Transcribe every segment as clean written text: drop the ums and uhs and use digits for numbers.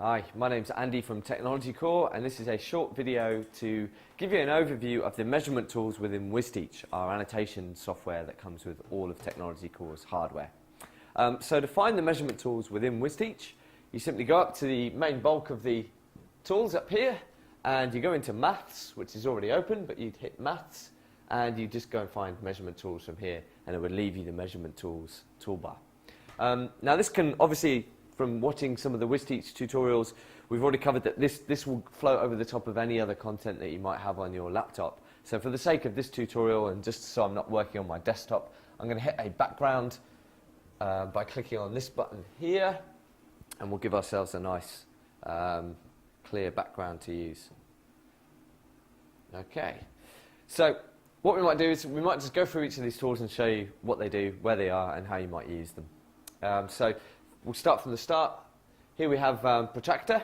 Hi, my name's Andy from Technology Core, and this is a short video to give you an overview of the measurement tools within WizTeach, our annotation software that comes with all of Technology Core's hardware. So to find the measurement tools within WizTeach, you simply go up to the main bulk of the tools up here, and you go into Maths, which is already open, but you'd hit Maths, and you just go and find measurement tools from here, and it would leave you the measurement tools toolbar. Now this can obviously, from watching some of the WizTeach tutorials, we've already covered that this will float over the top of any other content that you might have on your laptop. So for the sake of this tutorial, and just so I'm not working on my desktop, I'm going to hit a background by clicking on this button here, and we'll give ourselves a nice clear background to use. Okay, so what we might do is we might just go through each of these tools and show you what they do, where they are, and how you might use them. So we'll start from the start. Here we have protractor.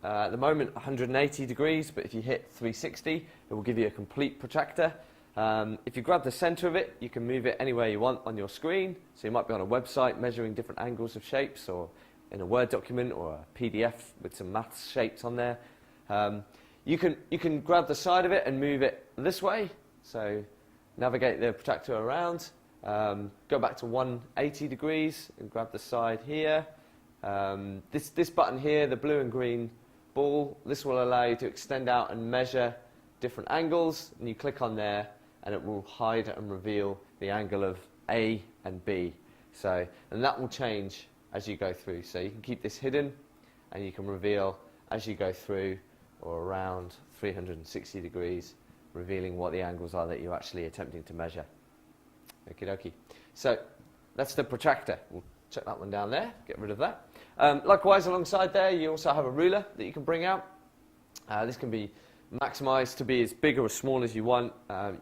At the moment 180 degrees, but if you hit 360 it will give you a complete protractor. If you grab the center of it, you can move it anywhere you want on your screen. So you might be on a website measuring different angles of shapes, or in a Word document or a PDF with some maths shapes on there. You can grab the side of it and move it this way. So navigate the protractor around. Go back to 180 degrees and grab the side here. This button here, the blue and green ball, this will allow you to extend out and measure different angles, and you click on there and it will hide and reveal the angle of A and B. So, and that will change as you go through. So you can keep this hidden and you can reveal as you go through, or around 360 degrees, revealing what the angles are that you're actually attempting to measure. Okie dokie. So that's the protractor. We'll check that one down there, get rid of that. Likewise, alongside there, you also have a ruler that you can bring out. This can be maximized to be as big or as small as you want.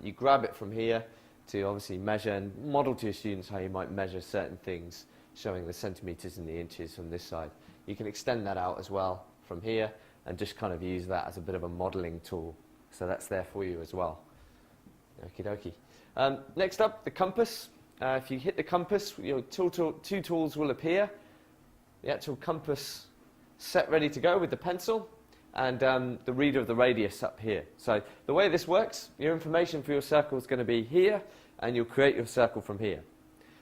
You grab it from here to obviously measure and model to your students how you might measure certain things, showing the centimeters and the inches from this side. You can extend that out as well from here and just kind of use that as a bit of a modeling tool. So that's there for you as well. Okie dokie. Next up, the compass. If you hit the compass, your two tools will appear. The actual compass set ready to go with the pencil, and the reader of the radius up here. So the way this works, your information for your circle is going to be here, and you'll create your circle from here.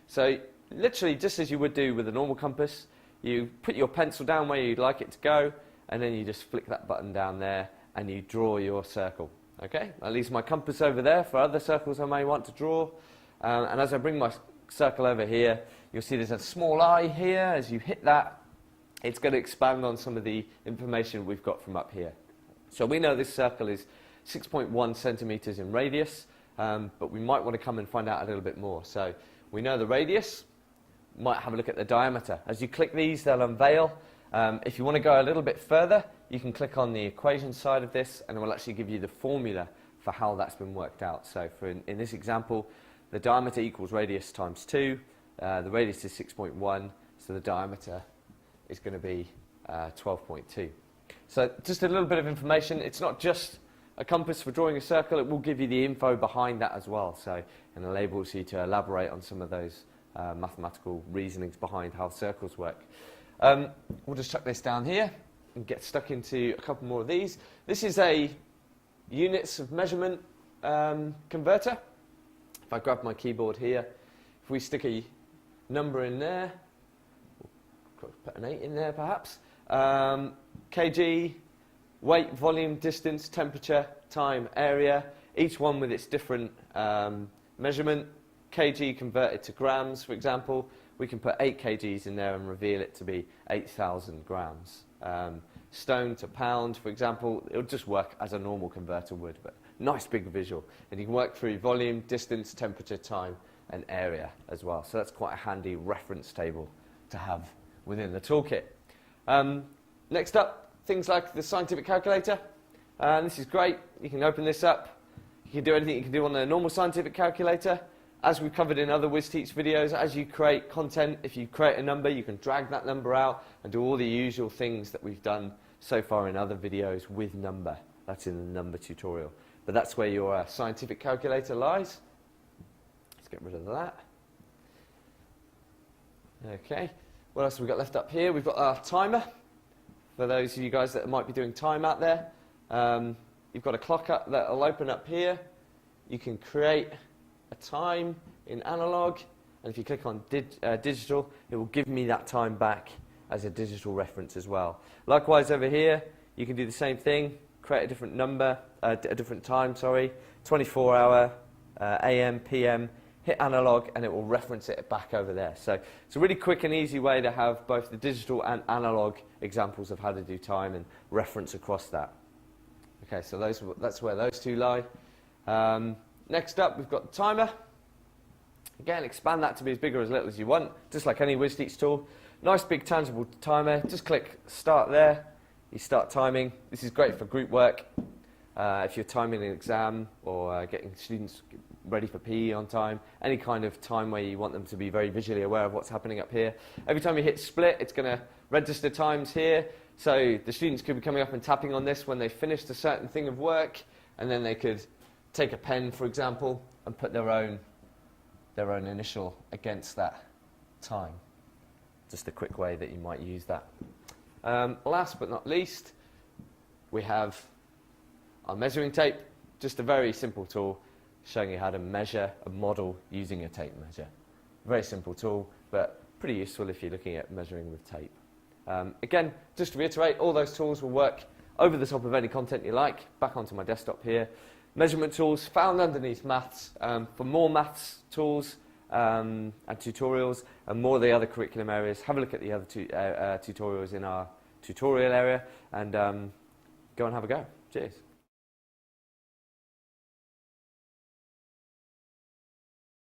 So literally just as you would do with a normal compass, you put your pencil down where you'd like it to go, and then you just flick that button down there and you draw your circle. Okay, that leaves my compass over there for other circles I may want to draw. And as I bring my circle over here, you'll see there's a small eye here. As you hit that, it's going to expand on some of the information we've got from up here. So we know this circle is 6.1 centimeters in radius, but we might want to come and find out a little bit more. So we know the radius. Might have a look at the diameter. As you click these, they'll unveil. If you want to go a little bit further, you can click on the equation side of this, and it will actually give you the formula for how that's been worked out. So for in this example, the diameter equals radius times 2. The radius is 6.1, so the diameter is going to be 12.2. So just a little bit of information. It's not just a compass for drawing a circle. It will give you the info behind that as well. So it enables you to elaborate on some of those mathematical reasonings behind how circles work. We'll just chuck this down here and get stuck into a couple more of these. This is a units of measurement converter. If I grab my keyboard here, if we stick a number in there, we'll put an 8 in there perhaps, kg, weight, volume, distance, temperature, time, area, each one with its different measurement. Kg converted to grams, for example, we can put 8 kgs in there and reveal it to be 8,000 grams. Stone to pound, for example, it'll just work as a normal converter would, but nice big visual. And you can work through volume, distance, temperature, time, and area as well. So that's quite a handy reference table to have within the toolkit. Next up, things like the scientific calculator. This is great. You can open this up. You can do anything you can do on a normal scientific calculator. As we've covered in other WizTeach videos, as you create content, if you create a number, you can drag that number out and do all the usual things that we've done so far in other videos with number. That's in the number tutorial. But that's where your scientific calculator lies. Let's get rid of that. Okay, what else have we got left up here? We've got our timer for those of you guys that might be doing time out there. You've got a clock up that will open up here. You can create a time in analog, and if you click on digital, it will give me that time back as a digital reference as well. Likewise over here, you can do the same thing, create a different number, a different time, 24 hour, AM, PM, hit analog, and it will reference it back over there. So it's a really quick and easy way to have both the digital and analog examples of how to do time and reference across that. Okay, so that's where those two lie. Next up, we've got the timer. Again, expand that to be as big or as little as you want, just like any WizTeach tool. Nice big tangible timer. Just click start there. You start timing. This is great for group work. If you're timing an exam or getting students ready for PE on time, any kind of time where you want them to be very visually aware of what's happening up here. Every time you hit split, it's going to register times here. So the students could be coming up and tapping on this when they finished a certain thing of work, and then they could take a pen, for example, and put their own initial against that time. Just a quick way that you might use that. Last but not least, we have our measuring tape. Just a very simple tool showing you how to measure a model using a tape measure. Very simple tool, but pretty useful if you're looking at measuring with tape. Again, just to reiterate, all those tools will work over the top of any content you like. Back onto my desktop here. Measurement tools found underneath maths. For more maths tools and tutorials and more of the other curriculum areas, have a look at the other tutorials in our tutorial area and go and have a go. Cheers.